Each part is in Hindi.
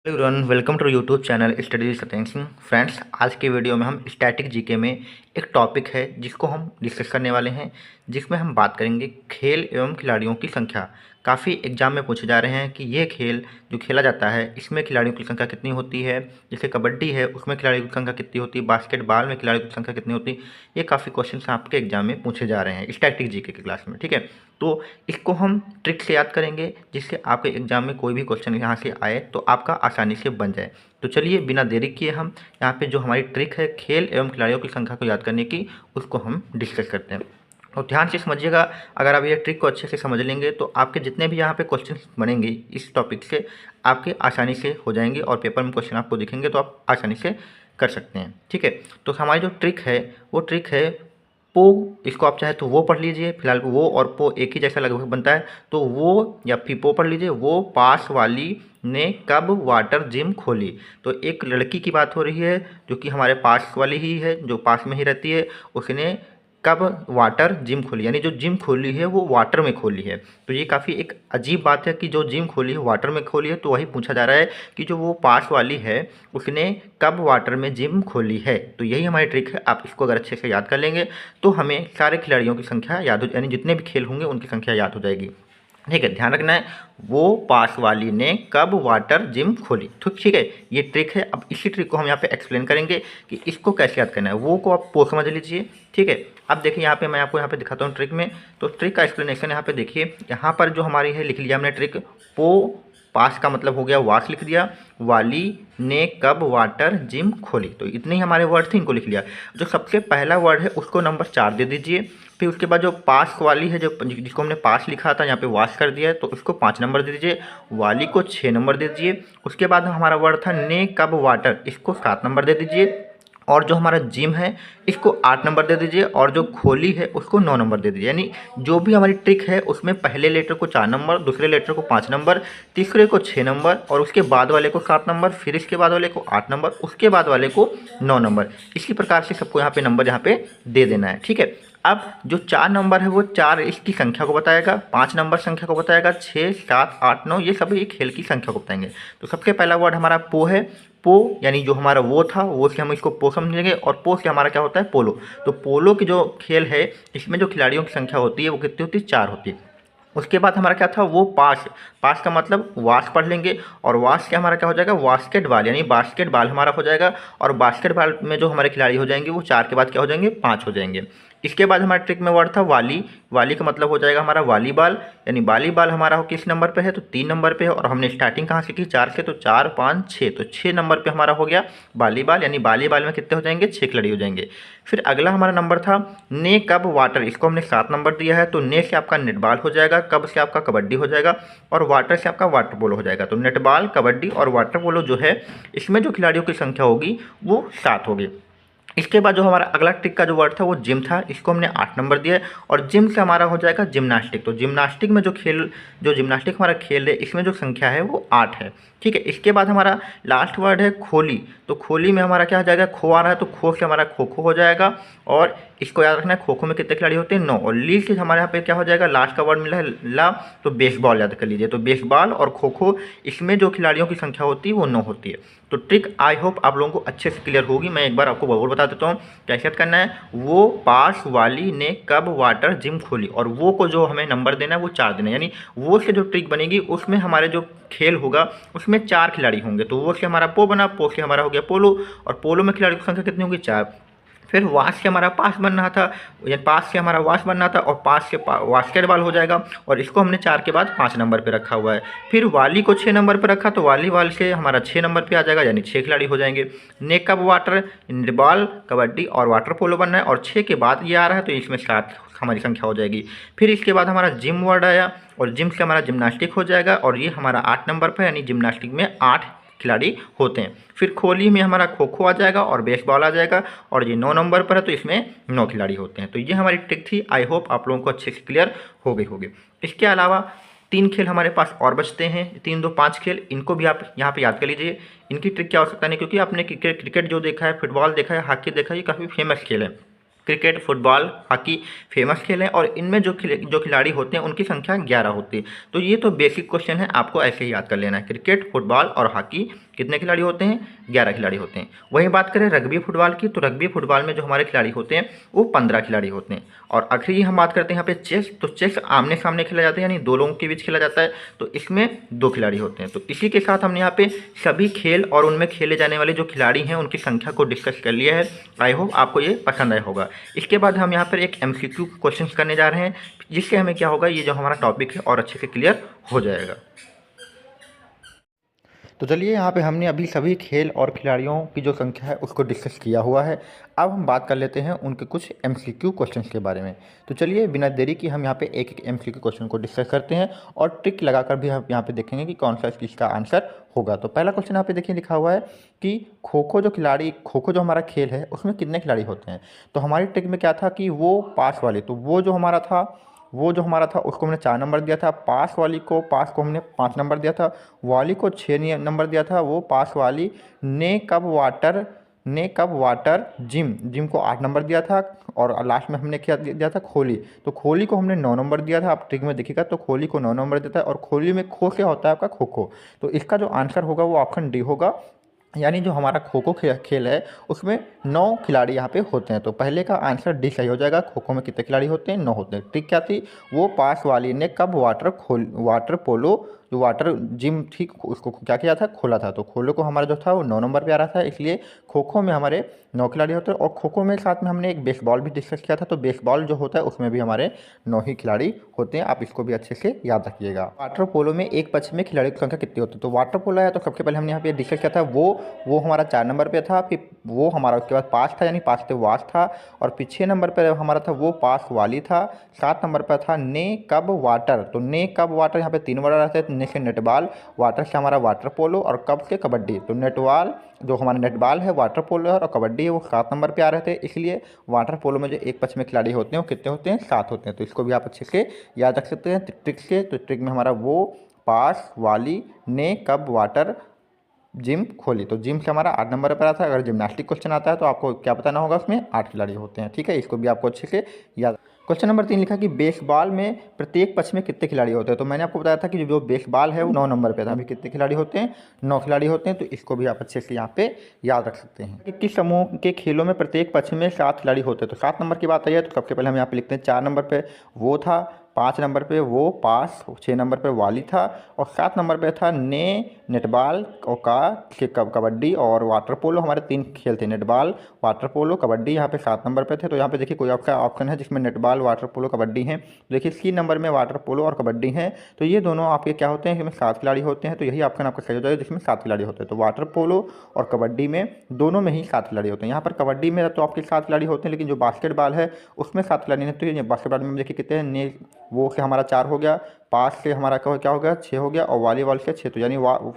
Hello everyone, welcome to YouTube channel study सतेंसिंग। फ्रेंड्स, आज के वीडियो में हम स्टैटिक जीके में एक टॉपिक है जिसको हम डिस्कस करने वाले हैं, जिसमें हम बात करेंगे खेल एवं खिलाड़ियों की संख्या। काफ़ी एग्जाम में पूछे जा रहे हैं कि ये खेल जो खेला जाता है इसमें खिलाड़ियों की संख्या कितनी होती है। जैसे कबड्डी है, उसमें खिलाड़ियों की संख्या कितनी होती है, बास्केटबॉल में खिलाड़ियों की संख्या कितनी होती है। ये काफ़ी क्वेश्चन आपके एग्जाम में पूछे जा रहे हैं स्टैटिक जीके की क्लास में, ठीक है। तो इसको हम ट्रिक से याद करेंगे जिससे आपके एग्जाम में कोई भी क्वेश्चन यहाँ से आए तो आपका आसानी से बन जाए। तो चलिए बिना देरी किए हम यहाँ पे जो हमारी ट्रिक है खेल एवं खिलाड़ियों की संख्या को याद करने की, उसको हम डिस्कस करते हैं। और ध्यान से समझिएगा, अगर आप ये ट्रिक को अच्छे से समझ लेंगे तो आपके जितने भी यहाँ पे क्वेश्चन बनेंगे इस टॉपिक से आपके आसानी से हो जाएंगे और पेपर में क्वेश्चन आपको दिखेंगे तो आप आसानी से कर सकते हैं, ठीक है। तो हमारी जो ट्रिक है वो ट्रिक है पो। इसको आप चाहे तो वो पढ़ लीजिए, फिलहाल वो और पो एक ही जैसा लगभग बनता है, तो वो या फिर पो पढ़ लीजिए। वो पास वाली ने कब वाटर जिम खोली। तो एक लड़की की बात हो रही है जो कि हमारे पास वाली ही है, जो पास में ही रहती है। उसने कब वाटर जिम खोली, यानी जो जिम खोली है वो वाटर में खोली है। तो ये काफ़ी एक अजीब बात है कि जो जिम खोली है वाटर में खोली है। तो वही पूछा जा रहा है कि जो वो पास वाली है उसने कब वाटर में जिम खोली है। तो यही हमारी ट्रिक है। आप इसको अगर अच्छे से याद कर लेंगे तो हमें सारे खिलाड़ियों की संख्या याद हो, यानी जितने भी खेल होंगे उनकी संख्या याद हो जाएगी, ठीक है। ध्यान रखना है, वो पास वाली ने कब वाटर जिम खोली, ठीक है। ये ट्रिक है। अब इसी ट्रिक को हम यहाँ पे एक्सप्लेन करेंगे कि इसको कैसे याद करना है। वो को आप पो समझ लीजिए, ठीक है। अब देखिए यहाँ पे मैं आपको यहाँ पे दिखाता हूँ ट्रिक में। तो ट्रिक का एक्सप्लेनेशन यहाँ पे देखिए, यहाँ पर जो हमारी है लिख लिया हमने ट्रिक। पो पास का मतलब हो गया वाश लिख दिया, वाली ने कब वाटर जिम खोली। तो इतने ही हमारे वर्ड थे, इनको लिख लिया। जो सबसे पहला वर्ड है उसको नंबर 4 दे दीजिए। फिर उसके बाद जो पास वाली है, जो जिसको हमने पास लिखा था यहाँ पे वाश कर दिया है, तो उसको 5 नंबर दे दीजिए। वाली को 6 नंबर दे दीजिए। उसके बाद हमारा वर्ड था ने कब वाटर, इसको 7 नंबर दे दीजिए। और जो हमारा जिम है इसको 8 नंबर दे दीजिए। और जो खोली है उसको 9 नंबर दे दीजिए। यानी जो भी हमारी ट्रिक है उसमें पहले लेटर को 4 नंबर, दूसरे लेटर को 5 नंबर, तीसरे को 6 नंबर, और उसके बाद वाले को 7 नंबर, फिर इसके बाद वाले को 8 नंबर, उसके बाद वाले को 9 नंबर। इसी प्रकार से सबको यहाँ पे नंबर यहाँ पे दे देना है, ठीक है। अब जो 4 नंबर है वो 4 इसकी संख्या को बताएगा, 5 नंबर संख्या को बताएगा, 6, 7, 8, 9 ये सभी एक खेल की संख्या को बताएंगे। तो सबसे पहला वर्ड हमारा पो है। पो यानी जो हमारा वो था वो से हम इसको पो समझेंगे, और पो से हमारा क्या होता है पोलो। तो पोलो की जो खेल है इसमें जो खिलाड़ियों की संख्या होती है वो कितनी होती है, 4 होती है। उसके बाद हमारा क्या था, वो पास। पास का मतलब वाश पढ़ लेंगे, और वाश से हमारा क्या हो जाएगा, बास्केटबॉल, यानी बास्केटबॉल हमारा हो जाएगा। और बास्केटबॉल में जो हमारे खिलाड़ी हो जाएंगे वो 4 के बाद क्या हो जाएंगे, 5 हो जाएंगे। इसके बाद हमारे ट्रिक में वर्ड था वाली। वाली का मतलब हो जाएगा हमारा वॉलीबॉल, यानी वॉलीबॉल हमारा हो किस नंबर पे है, तो 3 नंबर पे है। और हमने स्टार्टिंग कहाँ से की, 4 से, तो 4, 5, 6, तो 6 नंबर पे हमारा हो गया वॉलीबॉल। यानी वॉलीबॉल में कितने हो जाएंगे, 6 खिलाड़ी हो जाएंगे। फिर अगला हमारा नंबर था ने कब वाटर, इसको हमने 7 नंबर दिया है। तो ने से आपका नेटबॉल हो जाएगा, कब से आपका कबड्डी हो जाएगा, और वाटर से आपका वाटर पोलो हो जाएगा। तो नेटबॉल, कबड्डी और वाटर पोलो जो है इसमें जो खिलाड़ियों की संख्या होगी वो 7 होगी। इसके बाद जो हमारा अगला ट्रिक का जो वर्ड था वो जिम था, इसको हमने 8 नंबर दिया है। और जिम से हमारा हो जाएगा जिम्नास्टिक। तो जिम्नास्टिक में जो जिम्नास्टिक हमारा खेल है इसमें जो संख्या है वो 8 है, ठीक है। इसके बाद हमारा लास्ट वर्ड है खोली। तो खोली में हमारा क्या हो जाएगा, खो आ रहा है, तो खो से हमारा खो खो हो जाएगा। और इसको याद रखना है, खो खो में कितने खिलाड़ी होते हैं, 9। और ली से हमारे यहाँ पे क्या हो जाएगा, लास्ट का वर्ड मिला है ला, तो बेसबॉल याद कर लीजिए। तो बेसबॉल और खो खो इसमें जो खिलाड़ियों की संख्या होती है वो 9 होती है। तो ट्रिक आई होप आप लोगों को अच्छे से क्लियर होगी। मैं एक बार आपको और बता देता हूँ कैसे करना है। वो पास वाली ने कब वाटर जिम खोली, और वो को जो हमें नंबर देना है वो 4 देना है। यानी वो से जो ट्रिक बनेगी उसमें हमारे जो खेल होगा उसमें 4 खिलाड़ी होंगे। तो वो से हमारा पो बना, पो से हमारा हो गया पोलो, और पोलो में खिलाड़ियों की संख्या कितनी होगी, 4। फिर वाश से हमारा पास बन रहा था, या पास से हमारा वाश बन रहा था, और पास से बास्केटबॉल हो जाएगा। और इसको हमने 4 के बाद 5 नंबर पे रखा हुआ है। फिर वाली को 6 नंबर पे रखा, तो वॉलीबॉल से हमारा 6 नंबर पे आ जाएगा, यानी 6 खिलाड़ी हो जाएंगे। ने कब वाटर, बॉल, कबड्डी और वाटर पोलो बनना है, और 6 के बाद ये आ रहा है तो इसमें 7 हमारी संख्या हो जाएगी। फिर इसके बाद हमारा जिम वर्ड आया, और जिम से हमारा जिम्नास्टिक हो जाएगा, और ये हमारा 8 नंबर पर, यानी जिम्नास्टिक में 8 खिलाड़ी होते हैं। फिर खोली में हमारा खो खो आ जाएगा, और बेसबॉल आ जाएगा, और ये 9 नंबर पर है तो इसमें 9 खिलाड़ी होते हैं। तो ये हमारी ट्रिक थी। आई होप आप लोगों को अच्छे से क्लियर हो गई होगी। इसके अलावा 3 खेल हमारे पास और बचते हैं, 3, 2, 5 खेल। इनको भी आप यहाँ पे याद कर लीजिए। इनकी ट्रिक की आवश्यकता नहीं, क्योंकि आपने क्रिकेट जो देखा है, फुटबॉल देखा है, हॉकी देखा है, ये काफ़ी फेमस खेल है। क्रिकेट, फुटबॉल, हॉकी फेमस खेल हैं, और इनमें जो खिलाड़ी होते हैं उनकी संख्या 11 होती है। तो ये तो बेसिक क्वेश्चन है, आपको ऐसे ही याद कर लेना है। क्रिकेट, फुटबॉल और हॉकी कितने खिलाड़ी होते हैं? 11 खिलाड़ी होते हैं। वहीं बात करें रग्बी फुटबॉल की, तो रग्बी फुटबॉल में जो हमारे खिलाड़ी होते हैं वो 15 खिलाड़ी होते हैं। और आखिरी हम बात करते हैं यहाँ पे चेस, तो चेस आमने सामने खेला जाता है, यानी दो लोगों के बीच खेला जाता है, तो इसमें 2 खिलाड़ी होते हैं। तो इसी के साथ हमने यहाँ पे सभी खेल और उनमें खेले जाने वाले जो खिलाड़ी हैं उनकी संख्या को डिस्कस कर लिया है। आई होप आपको ये पसंद आया होगा। इसके बाद हम यहाँ पर एक MCQ क्वेश्चन करने जा रहे हैं, जिससे हमें क्या होगा, ये जो हमारा टॉपिक है और अच्छे से क्लियर हो जाएगा। तो चलिए, यहाँ पे हमने अभी सभी खेल और खिलाड़ियों की जो संख्या है उसको डिस्कस किया हुआ है। अब हम बात कर लेते हैं उनके कुछ MCQ क्वेश्चंस के बारे में। तो चलिए बिना देरी की हम यहाँ पे एक एक MCQ क्वेश्चन को डिस्कस करते हैं और ट्रिक लगाकर भी हम यहाँ पे देखेंगे कि कौन सा इसका आंसर होगा। तो पहला क्वेश्चन यहाँ पे देखिए लिखा हुआ है कि खो खो जो हमारा खेल है उसमें कितने खिलाड़ी होते हैं। तो हमारी ट्रिक में क्या था कि वो पास वाले, तो वो जो हमारा था उसको हमने 4 नंबर दिया था, पास को हमने 5 नंबर दिया था, वाली को 6 नंबर दिया था, वो पास वाली ने कब वाटर जिम को 8 नंबर दिया था, और लास्ट में हमने क्या दिया था, खोली, तो खोली को हमने 9 नंबर दिया था। आप ट्रिक में देखिएगा तो खोली को 9 नंबर देता है, और खोली में खो से होता है आपका खो खो। तो इसका जो आंसर होगा वो ऑप्शन डी होगा, यानी जो हमारा खो खो खेल है उसमें 9 खिलाड़ी यहाँ पे होते हैं। तो पहले का आंसर डी सही हो जाएगा। खो खो में कितने खिलाड़ी होते हैं? 9 होते हैं। ट्रिक क्या थी? वो पास वाली ने कब वाटर पोलो जो वाटर जिम थी उसको क्या किया था? खोला था। तो खोलो को हमारा जो था वो 9 नंबर पे आ रहा था, इसलिए खो खो में हमारे 9 खिलाड़ी होते हैं। और खो खो में साथ में हमने एक बेसबॉल भी डिस्कस किया था, तो बेसबॉल जो होता है उसमें भी हमारे 9 ही खिलाड़ी होते हैं। आप इसको भी अच्छे से याद रखिएगा। वाटर पोलो में एक पक्ष में खिलाड़ियों की संख्या कितनी होती है? तो वाटर पोलो है तो सबसे पहले हमने यहाँ पे डिस्कस किया था, वो हमारा 4 नंबर पे था, फिर वो हमारा उसके बाद 5 था, यानी 5 से वास था, और फिर 6 नंबर पे हमारा था वो पास वाली था, 7 नंबर पर था ने कब वाटर। तो ने कब वाटर यहाँ पे 3 वर्ड रहते हैं। ने से नेटबॉल, वाटर से हमारा वाटर पोलो, और कब से कबड्डी। तो नेटबॉल जो हमारा नेटबॉल है, वाटर पोलो है, और कबड्डी है वो 7 नंबर पे आ रहे थे। इसलिए वाटर पोलो में जो एक पक्ष में खिलाड़ी होते हैं वो कितने होते हैं? 7 होते हैं। तो इसको भी आप अच्छे से याद रख सकते हैं ट्रिक से। तो ट्रिक में हमारा वो पास वाली ने कब वाटर जिम खोली, तो जिम से हमारा 8 नंबर पर आता है। अगर जिम्नास्टिक क्वेश्चन आता है तो आपको क्या बताना होगा, उसमें 8 खिलाड़ी होते हैं। ठीक है, इसको भी आपको अच्छे से याद। क्वेश्चन नंबर 3 लिखा कि बेसबॉल में प्रत्येक पक्ष में कितने खिलाड़ी होते हैं। तो मैंने आपको बताया था कि जो बेसबॉल है वो 9 नंबर पे था। अभी कितने खिलाड़ी होते हैं? 9 खिलाड़ी होते हैं। तो इसको भी आप अच्छे से यहाँ पे याद रख सकते हैं कि किस समूह के खेलों में प्रत्येक पक्ष में 7 खिलाड़ी होते हैं। तो 7 नंबर की बात आई है तो सबसे पहले हम यहाँ पे लिखते हैं 4 नंबर पे वो था, 5 नंबर पे वो पास, 6 नंबर पे वाली था, और 7 नंबर पे था नेटबॉल कबड्डी और वाटर पोलो। हमारे 3 खेल थे, नेटबॉल, वाटर पोलो, कबड्डी। यहाँ पे 7 नंबर पे थे। तो यहाँ पे देखिए कोई आपका ऑप्शन है जिसमें नेटबॉल, वाटर पोलो, कबड्डी हैं। देखिए सी नंबर में वाटर पोलो और कबड्डी हैं। तो ये दोनों आपके क्या होते हैं? इसमें 7 खिलाड़ी होते हैं। तो यही ऑप्शन आपका सही हो जाएगा जिसमें 7 खिलाड़ी होते हैं। तो वाटर पोलो और कबड्डी में दोनों में ही 7 खिलाड़ी होते हैं। यहाँ पर कबड्डी में तो आपके 7 खिलाड़ी होते हैं, लेकिन जो बास्केटबॉल है उसमें 7 खिलाड़ी नहीं। तो ये बास्केटबॉल में देखिए कितने हैं, वो से हमारा 4 हो गया, 5 से हमारा क्या हो गया? 6 हो गया, और वॉलीबॉल से 6। तो यानी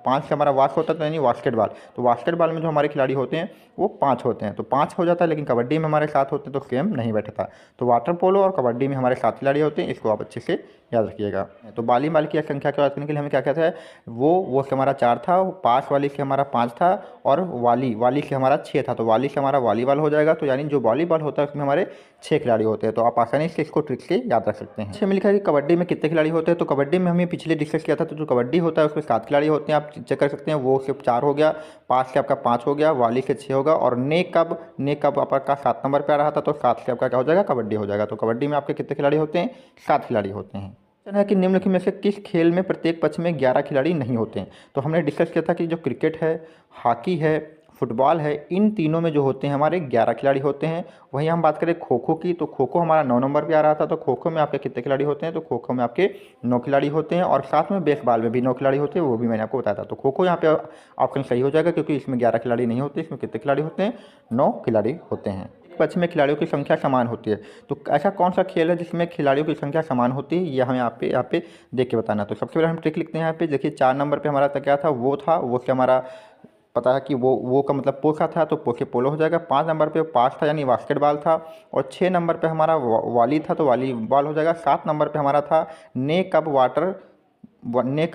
5 से हमारा वास होता है, तो यानी बास्केटबॉल। तो बास्केटबॉल में जो हमारे खिलाड़ी होते हैं वो 5 होते हैं। तो 5 हो जाता है, लेकिन कबड्डी में हमारे 7 होते हैं, तो सेम नहीं बैठता। तो वाटर पोलो और कबड्डी में हमारे 7 खिलाड़ी होते हैं। इसको आप अच्छे से याद रखिएगा। तो वॉलीबॉल की संख्या की बात करने के लिए हमें क्या कहता है? वो से हमारा 4 था, पास वाली से हमारा 5 था, और वाली से हमारा 6 था। तो वाली से हमारा वॉलीबॉल हो जाएगा। तो यानी जो वॉलीबॉल होता है उसमें हमारे 6 खिलाड़ी होते हैं। तो आप आसानी से इसको ट्रिक से याद रख सकते हैं। इसमें लिखा है कि कबड्डी में कितने खिलाड़ी होते हैं। तो कबड्डी में हमें पिछले डिस्कस किया था, तो जो कबड्डी होता है उसमें 7 खिलाड़ी होते हैं। आप चेक कर सकते हैं, वो से 4 हो गया, पास से आपका 5 हो गया, वाली से 6 होगा, और ने कब आपका 7 नंबर पर आ रहा था, तो 7 से आपका क्या हो जाएगा? कबड्डी हो जाएगा। तो कबड्डी में आपके कितने खिलाड़ी होते हैं? 7 खिलाड़ी होते हैं। है कि निम्नलिखित में से किस खेल में प्रत्येक पक्ष में 11 खिलाड़ी नहीं होते हैं। तो हमने डिस्कस किया था कि जो क्रिकेट है, हॉकी है, फुटबॉल है, इन तीनों में जो होते हैं हमारे 11 खिलाड़ी होते हैं। वहीं हम बात करें खो खो की, तो खो खो हमारा 9 नंबर पे आ रहा था। तो खो खो में आपके कितने खिलाड़ी होते हैं? तो खो खो में आपके 9 खिलाड़ी होते हैं, और साथ में बेसबॉल में भी 9 खिलाड़ी होते हैं, वो भी मैंने आपको बताया था। तो खो खो यहाँ पे ऑप्शन सही हो जाएगा, क्योंकि इसमें 11 खिलाड़ी नहीं होते। इसमें कितने खिलाड़ी होते हैं? 9 खिलाड़ी होते हैं। पक्ष में खिलाड़ियों की संख्या समान होती है। तो ऐसा कौन सा खेल है जिसमें खिलाड़ियों की संख्या समान होती है, ये हमें यहाँ पे देख के बताना। तो सबसे पहले हम ट्रिक लिखते हैं यहाँ पे। देखिए 4 नंबर पे हमारा क्या था? वो था, वो से हमारा पता है कि वो का मतलब पोखा था, तो पोखे पोलो हो जाएगा। 5 नंबर पे पास था, यानी बास्केटबॉल था, और 6 नंबर पे हमारा वाली था, तो वॉलीबॉल हो जाएगा। 7 नंबर पे हमारा था ने कब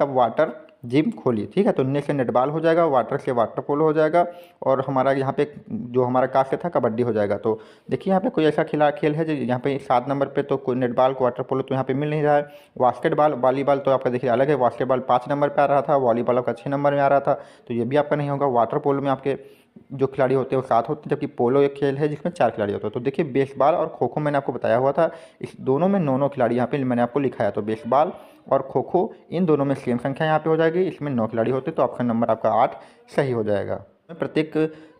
वाटर जिम खोलिए। ठीक है, तो नेट से नेटबॉल हो जाएगा, वाटर से वाटर पोलो हो जाएगा, और हमारा यहाँ पे जो हमारा कास्ट था कबड्डी हो जाएगा। तो देखिए यहाँ पे कोई ऐसा खेल है जो यहाँ पे 7 नंबर पे तो कोई नेटबॉल वाटर पोलो तो यहाँ पे मिल नहीं रहा है। बास्केटबॉल वॉलीबॉल तो आपका देखिए अलग है, बास्केटबॉल 5 नंबर पे आ रहा था, वॉलीबॉल आपका 6 नंबर में आ रहा था, तो ये भी आपका नहीं होगा। वाटर पोलो में आपके जो खिलाड़ी होते हैं वो 7 होते हैं, जबकि पोलो एक खेल है जिसमें 4 खिलाड़ी होते हैं। तो देखिए बेसबॉल और खो खो मैंने आपको बताया हुआ था, इस दोनों में 9 खिलाड़ी यहाँ पे मैंने आपको लिखा है। तो बेसबॉल और खो खो इन दोनों में सेम संख्या यहाँ पे हो जाएगी, इसमें 9 खिलाड़ी होते तो ऑप्शन नंबर आपका 8 सही हो जाएगा। प्रत्येक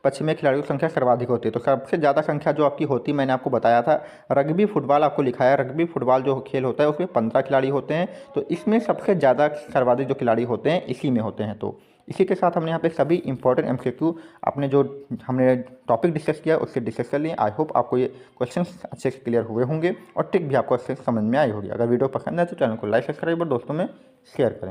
पक्ष में खिलाड़ियों की संख्या सर्वाधिक होती है, तो सबसे ज़्यादा संख्या जो आपकी होती मैंने आपको बताया था, रग्बी फुटबॉल आपको लिखा है। रग्बी फुटबॉल जो खेल होता है उसमें 15 खिलाड़ी होते हैं, तो इसमें सबसे ज़्यादा सर्वाधिक जो खिलाड़ी होते हैं इसी में होते हैं। तो इसी के साथ हमने यहाँ पे सभी इंपॉर्टेंट एमसीक्यू अपने जो हमने टॉपिक डिस्कस किया उससे डिस्कस कर लिए। आई होप आपको ये क्वेश्चंस अच्छे से क्लियर हुए होंगे और ट्रिक भी आपको अच्छे से समझ में आई होगी। अगर वीडियो पसंद है तो चैनल को लाइक सब्सक्राइब और दोस्तों में शेयर करें।